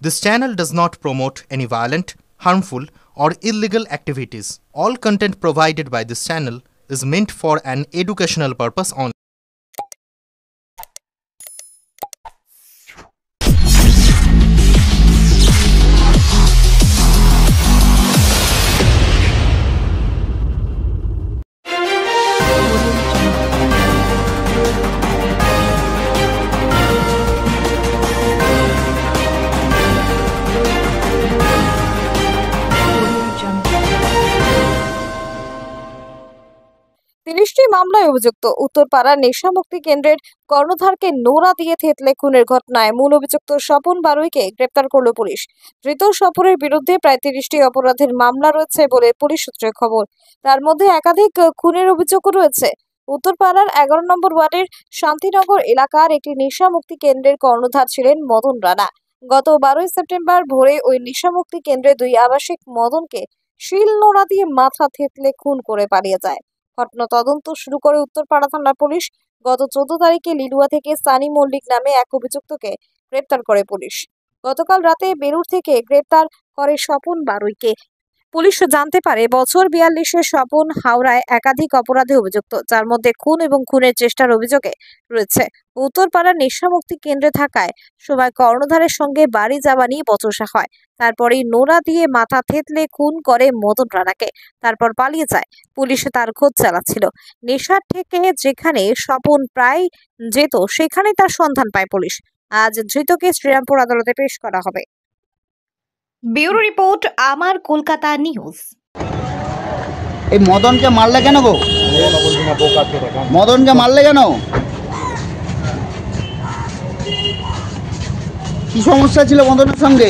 This channel does not promote any violent, harmful, or illegal activities. All content provided by this channel is meant for an educational purpose only. তিরিশটি মামলায় অভিযুক্ত উত্তরপাড়া নেশামুক্তি কেন্দ্রের কর্ণধারকে Nora দিয়ে থেতলে খুনের ঘটনায় মূল অভিযুক্ত স্বপন বারুইকে গ্রেপ্তার করল পুলিশ। ধৃত স্বপনের বিরুদ্ধে প্রায় 30টি অপরাধের মামলা রয়েছে বলে পুলিশ সূত্রে খবর। তার মধ্যে একাধিক খুনের অভিযোগও রয়েছে। উত্তরপাড়ার 11 নম্বর ওয়ার্ডের শান্তিনগর এলাকার একটি নেশামুক্তি কেন্দ্রের কর্ণধার ছিলেন মদন রানা। গত 12 সেপ্টেম্বর ভোরে ওই নেশামুক্তি কেন্দ্রে দুই আবাসিক মদনকে শিল নোড়া দিয়ে মাথা থেতলে খুন করে পালিয়ে যায়। ঘটনা তদন্ত শুরু করে উত্তরপাড়া থানার পুলিশ। গত 14 তারিখে লিলুয়া থেকে সানি মল্লিক নামে এক অভিযুক্তকে গ্রেপ্তার করে পুলিশ। গতকাল রাতে বেলুড় থেকে গ্রেপ্তার করে স্বপন বারুইকে। পুলিশ জানতে পারে বছর 42-এর স্বপন হাওড়ায় একাধিক অপরাধে অভিযুক্ত, যার মধ্যে খুন এবং খুনের চেষ্টার অভিযোগে রয়েছে। উত্তরপাড়ার নেশামুক্তি কেন্দ্রে থাকায় সময় কর্ণধারের সঙ্গে বাড়ি যাওয়া নিয়ে বচসা হয়। তারপরেই নোরা দিয়ে মাথা থেতলে খুন করে মদন রানাকে, তারপর পালিয়ে যায়। পুলিশ তার খোঁজ চালাচ্ছিল। নেশার থেকে যেখানে স্বপন প্রায় যেত সেখানে তার সন্ধান পায় পুলিশ। আজ ধৃতকে শ্রীরামপুর আদালতে পেশ করা হবে। ব্যুরো রিপোর্ট, আমার কলকাতা নিউজ। এই মদনকে মারলে কেন গো? মদনকে মারলে কেন? কি সমস্যা ছিল মদনের সঙ্গে?